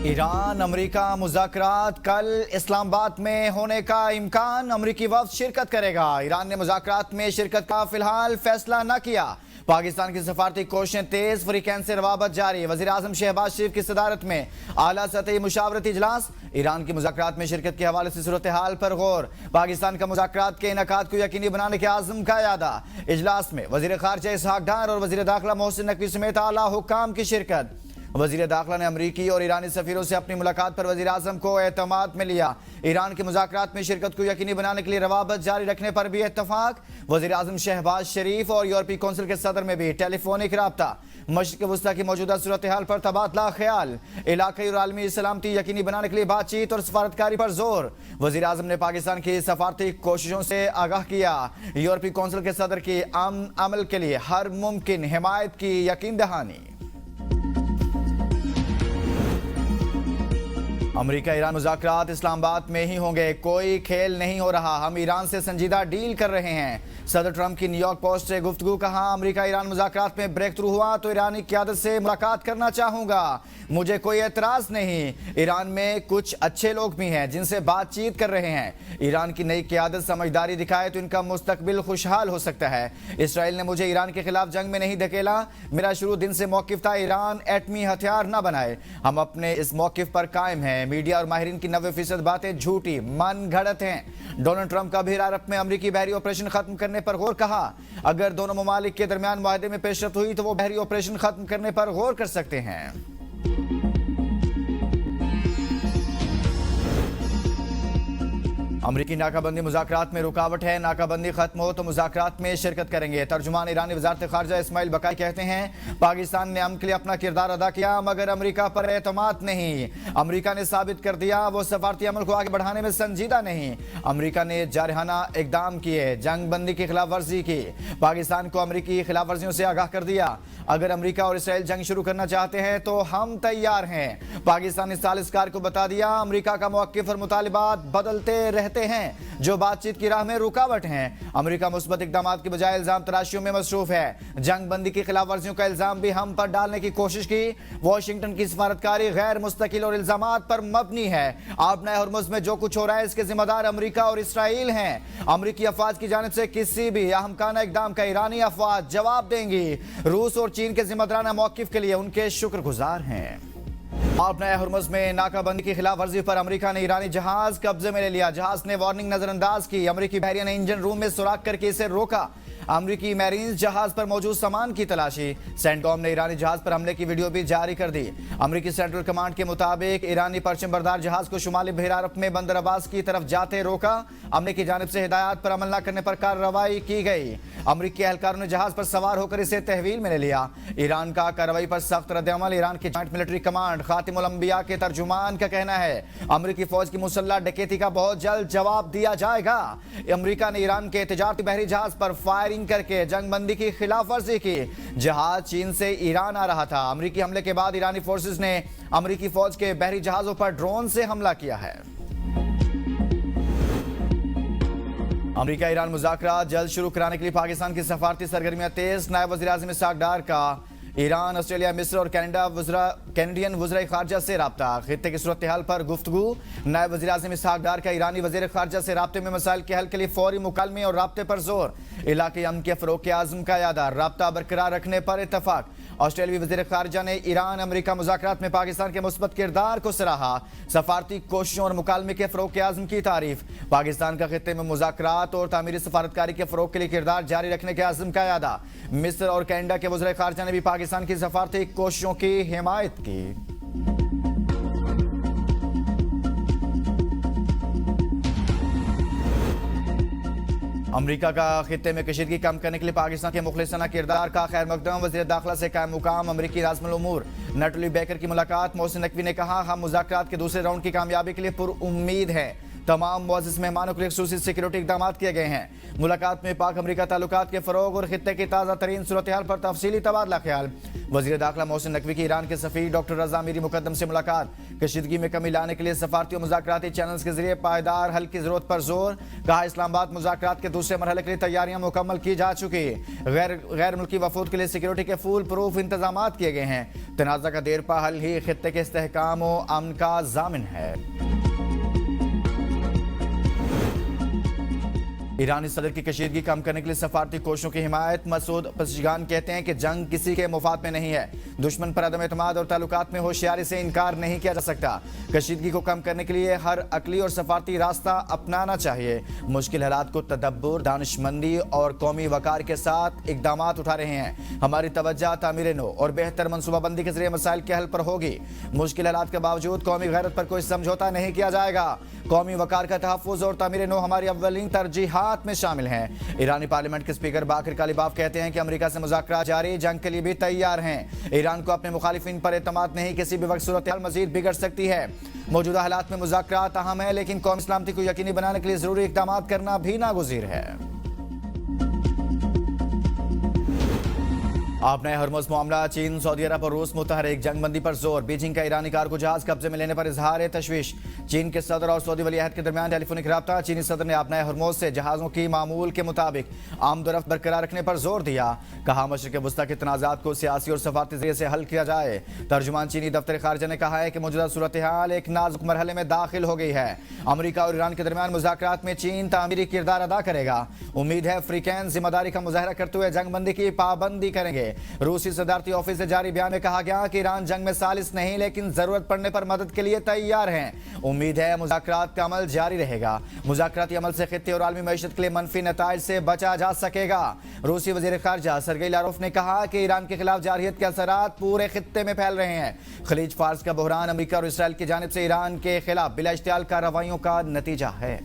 Iran America मुज़ाकरात कल इस्लामाबाद में होने का इम्कान, अमेरिकी वफ़द शिरकत करेगा। ईरान ने मुज़ाकरात में शिरकत का फिलहाल फैसला न किया। पाकिस्तान की सफारती कोशिशें तेज, फ्रीकैन से रवाबत जारी। वज़ीर आज़म शहबाज शरीफ की सदारत में आला सतही मुशावरती इजलास। ईरान की मुज़ाकरात में शिरकत के हवाले से सूरत हाल पर गौर। पाकिस्तान का मुज़ाकरात के इनकाद को यकीनी बनाने के आज़म का यादा। इजलास में वज़ीर ख़ारजा इसहाक डार और वज़ीर दाखिला मोहसिन नकवी समेत आला हुक्काम की शिरकत। वज़ीर दाखिला ने अमरीकी और ईरानी सफ़ीरों से अपनी मुलाकात पर वज़ीर आज़म को एतमाद में लिया। ईरान के मुज़ाकरात में शिरकत को यकीनी बनाने के लिए रवाबत जारी रखने पर भी इत्तफ़ाक़। वज़ीर आज़म शहबाज शरीफ और यूरोपीय कौंसिल के सदर में भी टेलीफोनिक राब्ता। मशरिक़ वस्ता की मौजूदा सूरत हाल पर तबादला ख्याल। इलाक़ाई और आलमी सलामती यकीनी बनाने के लिए बातचीत और सफारतकारी पर जोर। वज़ीर आज़म ने पाकिस्तान की सफारती कोशिशों से आगाह किया। यूरोपीय कौंसिल के सदर की अमल के लिए हर मुमकिन हिमायत की यकीन दहानी। अमेरिका ईरान मुज़ाकरात इस्लामाबाद में ही होंगे, कोई खेल नहीं हो रहा, हम ईरान से संजीदा डील कर रहे हैं। सदर ट्रंप की न्यूयॉर्क पोस्ट से गुफ्तगू। कहा, अमेरिका ईरान मुज़ाकरात में ब्रेक थ्रू हुआ तो ईरानी क़यादत से मुलाकात करना चाहूँगा, मुझे कोई एतराज़ नहीं। ईरान में कुछ अच्छे लोग भी हैं जिनसे बातचीत कर रहे हैं। ईरान की नई क़यादत समझदारी दिखाए तो इनका मुस्तकबिल खुशहाल हो सकता है। इसराइल ने मुझे ईरान के खिलाफ जंग में नहीं धकेला, मेरा शुरू दिन से मौक़िफ़ था ईरान एटमी हथियार न बनाए, हम अपने इस मौक़िफ़ पर कायम हैं। मीडिया और माहिरीन की 90% बातें झूठी मन घड़त हैं। डोनाल्ड ट्रंप का भी अरब में अमरीकी बहरी ऑपरेशन खत्म करने पर गौर। कहा, अगर दोनों ममालिक के दरमियान मुआहदे में पेशरफ्त हुई तो वो बहरी ऑपरेशन खत्म करने पर गौर कर सकते हैं। अमरीकी नाकाबंदी मुज़ाकरात में रुकावट है, नाकाबंदी खत्म हो तो मुज़ाकरात में शिरकत करेंगे। तर्जुमान ईरानी वज़ारत ख़ारजा इस्माइल बकाई कहते हैं, पाकिस्तान ने अमन के लिए अपना किरदार अदा किया मगर अमरीका पर एतमाद नहीं। अमरीका ने साबित कर दिया वो सफारती अमल को आगे बढ़ाने में संजीदा नहीं। अमरीका ने जारहाना इकदाम किए, जंग बंदी की खिलाफ वर्जी की, पाकिस्तान को अमरीकी खिलाफ वर्जियों से आगाह कर दिया। अगर अमरीका और इसराइल जंग शुरू करना चाहते हैं तो हम तैयार हैं। पाकिस्तान ने सालिसकार को बता दिया, अमरीका का मौक़िफ़ और मुतालिबात बदलते रहते हैं जो बातचीत की राह में रुकावट हैं। अमेरिका मुस्बत इक़दामात की बजाय इल्जाम तराशियों में मसरूफ है। जंग बंदी की खिलाफ वर्जियों का इल्जाम भी हम पर डालने की कोशिश की। वाशिंगटन की सफारतकारी गैर मुस्तकिल और इल्जामात पर मबनी है। आबना हुर्मुज़ में जो कुछ हो रहा है इसके जिम्मेदार अमेरिका और इसराइल हैं। अमरीकी अफवाज की जानिब से किसी भी अहमकाना इक़दाम का ईरानी अफवाज जवाब देंगी। रूस और चीन के जिम्मेदाराना मौक़िफ़ के लिए उनके शुक्रगुजार हैं। आबना हुर्मुज़ में नाकाबंदी की खिलाफ वर्जी पर अमेरिका ने ईरानी जहाज कब्जे में ले लिया। जहाज ने वार्निंग नजरअंदाज की। अमेरिकी बहरिया ने इंजन रूम में सुराख करके इसे रोका। अमरीकी मैरीन्स जहाज पर मौजूद सामान की तलाशी। सेंटकॉम ने ईरानी जहाज पर हमले की वीडियो भी जारी कर दी। अमरीकी सेंट्रल कमांड के मुताबिक ईरानी परचम बरदार जहाज को शुमाली बहर अरब में बंदर अब्बास की तरफ जाते रोका। अमले की जानिब से हिदायत पर अमल न करने पर कार्रवाई की गई। अमरीकी एहलकारों ने जहाज पर सवार होकर इसे तहवील में ले लिया। ईरान का कार्रवाई पर सख्त रद्द-ए-अमल। ईरान की जॉइंट मिलिट्री कमांड खातिमुल अंबिया के तर्जुमान का कहना है, अमरीकी फौज की मुसल्लह डकैती का बहुत जल्द जवाब दिया जाएगा। अमरीका ने ईरान के तिजारती बहरी जहाज पर फायरिंग करके जंग बंदी की खिलाफ वर्जी की। जहाज चीन से ईरान आ रहा था। अमरीकी हमले के बाद ईरानी फोर्सेस ने अमरीकी फौज के बहरी जहाजों पर ड्रोन से हमला किया है। अमरीका ईरान मुज़ाकरात जल्द शुरू कराने के लिए पाकिस्तान की सफारती सरगर्मियां तेज। नायब वज़ीर आज़म इसहाक डार का ईरान, ऑस्ट्रेलिया, मिस्र और कैनेडियन वज़ीर ख़ारजा से राब्ता। खित्ते की सूरत हाल पर गुफ्तगू। नायब वज़ीर आज़म इसहाक डार का ईरानी वज़ीर ख़ारजा से राब्ते में मसाइल के हल के लिए फौरी मुकालमे और राब्ते पर जोर। इलाक़ाई अमन के फ़रोग़ के आज़म का यादा। राब्ता बरकरार रखने पर इत्तफ़ाक़। ऑस्ट्रेलियाई वज़ीर ख़ारजा ने ईरान अमरीका मुज़ाकरात में पाकिस्तान के मुस्बत किरदार को सराहा। सफारती कोशिशों और मुकालमे के फ़रोग़ के आज़म की तारीफ। पाकिस्तान का खित्ते में मुज़ाकरात और तामीरी सफारतकारी के फ़रोग़ के लिए किरदार जारी रखने के आज़म का यादा। मिस्र और कनाडा के वज़ीर ख़ारजा ने भी पाकिस्तान की सफारती कोशिशों की हिमायत की। अमरीका का खित्ते में कशीदगी कम करने के लिए पाकिस्तान के मुखलिसाना किरदार का खैर मकदम। वज़ीर दाखिला से कायम मुकाम अमरीकी नाज़िमुल उमूर नटली बेकर की मुलाकात। मोहसिन नकवी ने कहा, हम मुज़ाकरात के दूसरे राउंड की कामयाबी के लिए पुरउम्मीद हैं। तमाम मुअज़्ज़िज़ मेहमानों के लिए ख़ुसूसी सिक्योरिटी इक़दाम किए गए हैं। मुलाकात में पाक अमरीका ताल्लुकात के फ़रोग़ और ख़ित्ते की ताज़ा तरीन सूरत हाल पर तफसीली तबादला ख्याल। वज़ीर दाखिला मोहसिन नकवी की ईरान के सफ़ीर डॉक्टर रज़ा मीरी मुक़द्दम से मुलाकात। कशीदगी में कमी लाने के लिए सफारती और मुज़ाकराती चैनल्स के जरिए पायदार हल की ज़रूरत पर जोर। कहा, इस्लामाबाद मुज़ाकरात के दूसरे मरहले के लिए तैयारियां मुकम्मल की जा चुकी। गैर मुल्की वफूद के लिए सिक्योरिटी के फुल प्रूफ इंतजाम किए गए हैं। तनाज़ा का देरपा हल ही खित्ते के इस्तेहकाम और अमन का ज़ामिन है। ईरानी सदर की कशीदगी कम करने के लिए सफारती कोशिशों की हिमायत। मसूद पशिगान कहते हैं कि जंग किसी के मुफाद में नहीं है। दुश्मन पर अदम एतमाद और ताल्लुकात में होशियारी से इनकार नहीं किया जा सकता। कशीदगी को कम करने के लिए हर अकली और सफारती रास्ता अपनाना चाहिए। मुश्किल हालात को तदब्बुर, दानिशमंदी और कौमी वकार के साथ इकदाम उठा रहे हैं। हमारी तवज्जो तामीर नो और बेहतर मनसूबाबंदी के जरिए मसाइल के हल पर होगी। मुश्किल हालात के बावजूद कौमी गैरत पर कोई समझौता नहीं किया जाएगा। कौमी वकार का तहफ़्फ़ुज़ और तामीर नो हमारी अव्वलीन तरजीहात में शामिल हैं। ईरानी पार्लियामेंट के स्पीकर बाकिर कालिबाफ कहते हैं कि अमेरिका से मुज़ाकरात जारी, जंग के लिए भी तैयार हैं। ईरान को अपने मुखालिफिन पर एतमाद नहीं, किसी भी वक्त सूरत हाल मजीद बिगड़ सकती है। मौजूदा हालात में मुज़ाकरात अहम है, लेकिन कौमी सलामती को यकीनी बनाने के लिए जरूरी इक़दाम करना भी नागुज़ीर है। आप नए हरमुज़ मामला। चीन, सऊदी अरब और रूस मुतहरिक। जंगबंदी पर जोर। बीजिंग का ईरानी कारगो जहाज कब्जे में लेने पर इजहार तशवीश। चीन के सदर और सऊदी वली अहद के दरमियान टेलीफोनिक रब्ता। चीनी सदर ने अपने हरमुज़ से जहाज़ों की मामूल के मुताबिक आमदोरफ्त बरकरार रखने पर जोर दिया। कहा, मशरिक़ वस्ता के तनाज़ात को सियासी और सफारती ज़रिए से हल किया जाए। तर्जुमान चीनी दफ्तर खारजा ने कहा है कि मौजूदा सूरत हाल एक नाजुक मरहले में दाखिल हो गई है। अमरीका और ईरान के दरमियान मुज़ाकरात में चीन तामीरी किरदार अदा करेगा। उम्मीद है अफ्रीकैन जिम्मेदारी का मुजाहरा करते हुए जंगबंदी की पाबंदी करेंगे। रूसी सदारती ऑफिस से जारी बयान में कहा गया कि ईरान जंग में सालिस नहीं, लेकिन जरूरत पड़ने पर मदद के लिए तैयार हैं। उम्मीद है मुज़ाकरात का अमल जारी रहेगा। मुज़ाकराती अमल से खित्ते और आलमी मईशत के लिए मनफी नताइज से बचा जा सकेगा। रूसी वज़ीर ख़ारजा सरगेई लारोफ ने कहा कि ईरान के खिलाफ जारहियत के असरात पूरे खित्ते में फैल रहे हैं। खलीज फार्स का बहरान अमरीका और इसराइल की जानिब से ईरान के खिलाफ बिला इश्तियाल कार्रवाइयों का नतीजा है।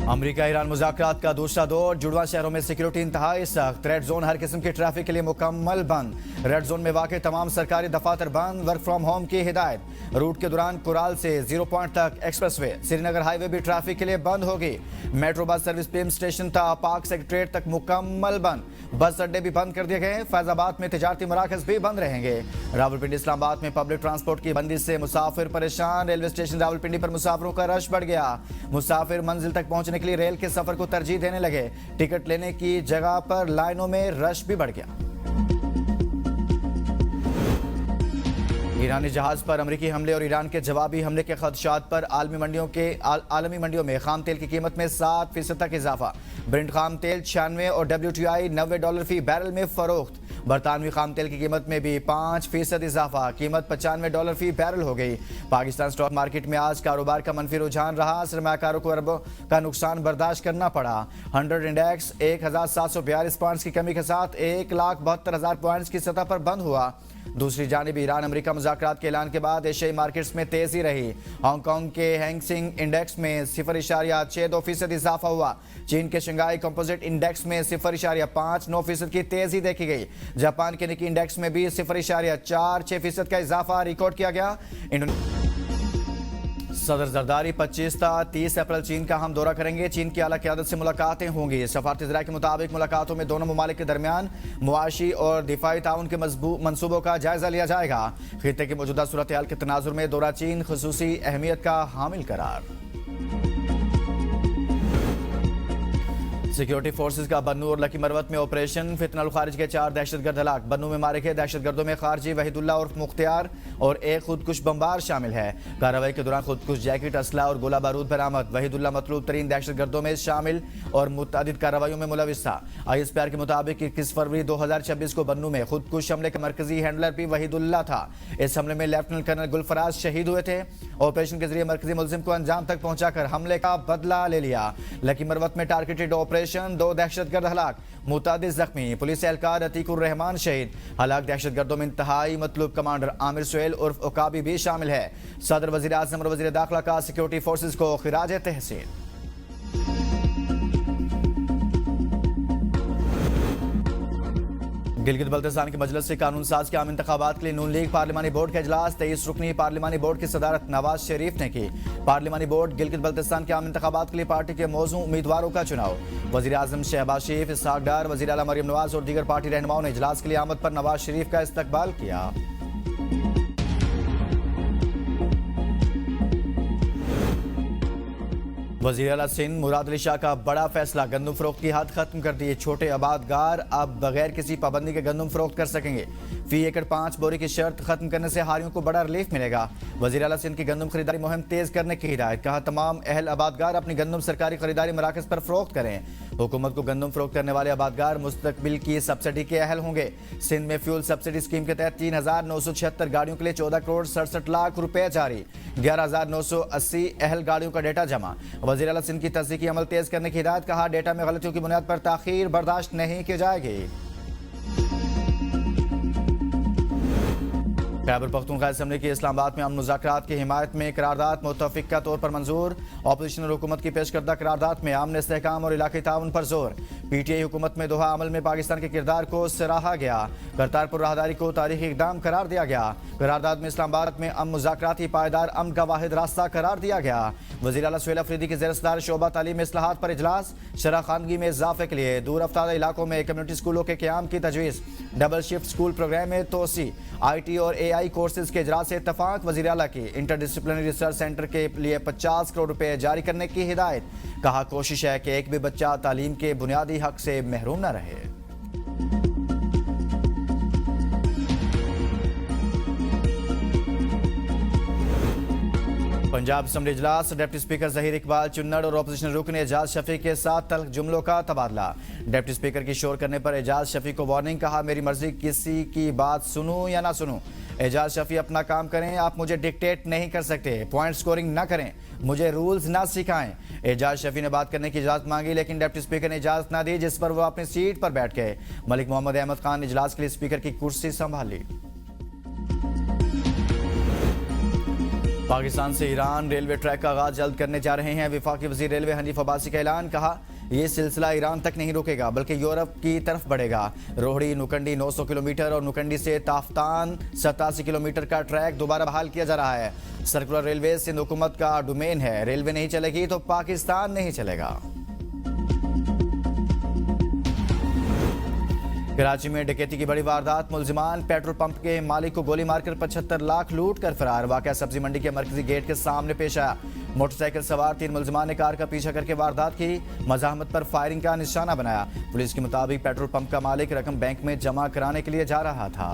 अमरीका ईरान मुज़ाकरात का दूसरा दौर। जुड़वा शहरों में सिक्योरिटी इंतहाई सख्त। रेड जोन हर किस्म की ट्रैफिक के लिए मुकम्मल बंद। रेड जोन में वाक़ तमाम सरकारी दफातर बंद। वर्क फ्राम होम की हिदायत। रूट के दौरान कुराल से 0 पॉइंट तक एक्सप्रेसवे श्रीनगर हाईवे भी ट्रैफिक के लिए बंद होगी। Metro bus service PM station तक पाक सेक्रेटरीट तक मुकम्मल बंद। बस अड्डे भी बंद कर दिए गए। फैजाबाद में तिजारती मराकज़ भी बंद रहेंगे। रावलपिंडी इस्लामाबाद में पब्लिक ट्रांसपोर्ट की बंदी से मुसाफिर परेशान। रेलवे स्टेशन रावलपिंडी पर मुसाफिरों का रश बढ़ गया। मुसाफिर मंजिल तक पहुंचने के लिए रेल के सफर को तरजीह देने लगे। टिकट लेने की जगह पर लाइनों में रश भी बढ़ गया। ईरानी जहाज पर अमरीकी हमले और ईरान के जवाबी हमले के खदशात पर आलमी मंडियों में खाम तेल की कीमत में 7% तक इजाफा। ब्रेंट खाम तेल 96 और WTI $90 फी बैरल में फरोख्त। बरतानवी खाम तेल की कीमत में भी 5% इजाफा। कीमत $95 फी बैरल हो गई। पाकिस्तान स्टॉक मार्केट में आज कारोबार का मनफी रुझान रहा। सरमायाकारों को अरबों का नुकसान बर्दाश्त करना पड़ा। 100 इंडेक्स 1742 पॉइंट्स की कमी के साथ 1,72,000 पॉइंट्स की सतह पर बंद हुआ। दूसरी जानिब ईरान अमेरिका मुज़ाकरात के ऐलान के बाद एशियाई मार्केट्स में तेजी रही। हांगकांग के हैंगसेंग इंडेक्स में 0.62% इजाफा हुआ। चीन के शंघाई कंपोजिट इंडेक्स में 0.59% की तेजी देखी गई। जापान के निकी इंडेक्स में भी 0.46% का इजाफा रिकॉर्ड किया गया। सदर जरदारी 25 से 30 अप्रैल चीन का हम दौरा करेंगे। चीन की आला क़यादत से मुलाकातें होंगी। सफारती ज़राए के मुताबिक मुलाकातों में दोनों ममालिक के दरमियान मुआशी और दिफाई ताउन के मनसूबों का जायजा लिया जाएगा। खित्ते की मौजूदा सूरत हाल के तनाजुर में दौरा चीन खुसूसी अहमियत का हामिल करार। सिक्योरिटी फोर्सेज का बन्नू और लकी मरवत में ऑपरेशन। फितनल खारिज के 4 दहशतगर्द हलाक। बन्नू में मारे गए दहशतगर्दों में खारजी वहीदुल्ला उर्फ मुख्तियार और एक खुदकुश बमबार शामिल है। कार्रवाई के दौरान खुदकुश जैकेट, असला और गोला बारूद बरामद। वहीदुल्ला मतलूब तरीन दहशतगर्दों में शामिल और मुतअद्दिद कार्रवाइयों में मुलविस था। ISPR के मुताबिक 21 फरवरी 2026 को बन्नू में खुदकुश हमले का मरकजी हैंडलर भी वहीदुल्ला था। इस हमले में लेफ्टिनेंट कर्नल गुलफराज शहीद हुए थे। ऑपरेशन के जरिए मरकजी मुलजिम को अंजाम तक पहुंचाकर हमले का बदला ले लिया। लकी मरवत में टारगेटेड ऑपरेशन, 2 दहशतगर्द हलाक, मुतादिद जख्मी। पुलिस एहलकार अतीकुर रहमान शहीद। हलाक दहशतगर्दों में इंतहाई मतलूब कमांडर आमिर सुहेल उर्फ ओकाबी भी शामिल है। सदर वजीर आज़म और वजीर दाखिला का सिक्योरिटी फोर्सेज को खिराज तहसीन। गिलगित बल्तिस्तान की मजलिस से कानून साज के आम इंतखाबात के लिए नून लीग पार्लिमानी बोर्ड का इजलास 23 रुकनी पार्लिमानी बोर्ड की सदारत नवाज शरीफ ने की। पार्लिमानी बोर्ड गिलगित बल्तिस्तान के आम इंतखाबात के लिए पार्टी के मौजूद उम्मीदवारों का चुनाव। वजीर आजम शहबाज शरीफ, इसहाक डार, वजीर आला मरियम नवाज और दीगर पार्टी रहनुमाओं ने इजलास के लिए आमद पर नवाज शरीफ का इस्तकबाल किया। वज़ीर आला सिंध मुराद अली शाह का बड़ा फैसला, गंदम फरोख्त की हद खत्म कर दी। छोटे आबादगार अब बगैर किसी पाबंदी के गंदम फरोख्त कर सकेंगे। फी एकड़ 5 बोरी की शर्त खत्म करने से हारियों को बड़ा रिलीफ मिलेगा। वज़ीर आला सिंध की गंदम खरीदारी मुहिम तेज करने की हिदायत। कहा तमाम अहल आबादगार अपनी गंदम सरकारी खरीदारी मराकज पर फरोख्त करें। हुकूमत को गंदम फरोख्त करने वाले आबादगार मुस्तकबिल की सब्सिडी के अहल होंगे। सिंध में फ्यूल सब्सिडी स्कीम के तहत 3,976 गाड़ियों के लिए 14 करोड़ 67 लाख रुपए जारी। 11,980 अहल गाड़ियों का डेटा जमा। वज़ीर आला सिंध की तस्दीकी अमल तेज करने की हिदायत। कहा डेटा में गलतियों की बुनियाद पर ताखीर बर्दाश्त नहीं की जाएगी। खैबर पख्तूनख्वा असम्बली की इस्लामाबाद में अमन मुज़ाकरात की हिमायत में करारदाद मुतफ़िक़ा के तौर पर मंजूर। अपोजिशनल हुकूमत की पेश करदा करारदाद में अमन इस्तेहकाम और इलाक़ाई ताउन पर जोर। PTI हुकूमत में दोहा अमल में पाकिस्तान के किरदार को सराहा गया। करतारपुर राहदारी को तारीखी इक़दाम करार दिया गया। करारदाद में इस्लामाबाद में अमन मुज़ाकराती पायदार अमन का वाहिद रास्ता करार दिया गया। वज़ीर आला सुहेल अफरीदी की ज़ेर-ए-सदारत शोबा तालीम इस्लाहात पर इजलास। शरह खानगी में इजाफे के लिए दूर अफ्तादा इलाकों में कम्युनिटी स्कूलों के क़याम की तजवीज़। डबल शिफ्ट स्कूल प्रोग्राम में तोसी। IT और AI कोर्सेज के इजरा से इत्तफाक। वज़ीर आला की इंटरडिसिप्लिनरी रिसर्च सेंटर के लिए 50 करोड़ रुपए जारी करने की हिदायत। कहा कोशिश है कि एक भी बच्चा तालीम के बुनियादी हक से महरूम न रहे। पंजाब असम्बली इजलास। डिप्टी स्पीकर ज़हीर इकबाल चुन्नड़ और अपोजिशन रुकन एजाज शफी के साथ तल्ख जुमलों का तबादला। डिप्टी स्पीकर की शोर करने पर एजाज शफी को वार्निंग। कहा मेरी मर्जी किसी की बात सुनूं या ना सुनूं। एजाज शफी अपना काम करें, आप मुझे डिक्टेट नहीं कर सकते। पॉइंट स्कोरिंग ना करें, मुझे रूल्स ना सिखाएं। एजाज शफी ने बात करने की इजाजत मांगी लेकिन डिप्टी स्पीकर ने इजाजत ना दी, जिस पर वो अपनी सीट पर बैठ गए। मलिक मोहम्मद अहमद खान ने इजलास के लिए स्पीकर की कुर्सी संभाली। पाकिस्तान से ईरान रेलवे ट्रैक का आगाज जल्द करने जा रहे हैं। वफाकी वजीर रेलवे हनीफ अब्बासी का ऐलान। कहा यह सिलसिला ईरान तक नहीं रुकेगा बल्कि यूरोप की तरफ बढ़ेगा। रोहड़ी नुकंडी 900 किलोमीटर और नुकंडी से ताफ्तान 87 किलोमीटर का ट्रैक दोबारा बहाल किया जा रहा है। सर्कुलर रेलवे सिंध हुकूमत का डोमेन है। रेलवे नहीं चलेगी तो पाकिस्तान नहीं चलेगा। कराची में डकैती की बड़ी वारदात। मुलजिमान पेट्रोल पंप के मालिक को गोली मारकर 75 लाख लूट कर फरार। वाकया सब्जी मंडी के मरकजी गेट के सामने पेश आया। मोटरसाइकिल सवार 3 मुलजिमान ने कार का पीछा करके वारदात की। मज़ाहमत पर फायरिंग का निशाना बनाया। पुलिस के मुताबिक पेट्रोल पंप का मालिक रकम बैंक में जमा कराने के लिए जा रहा था।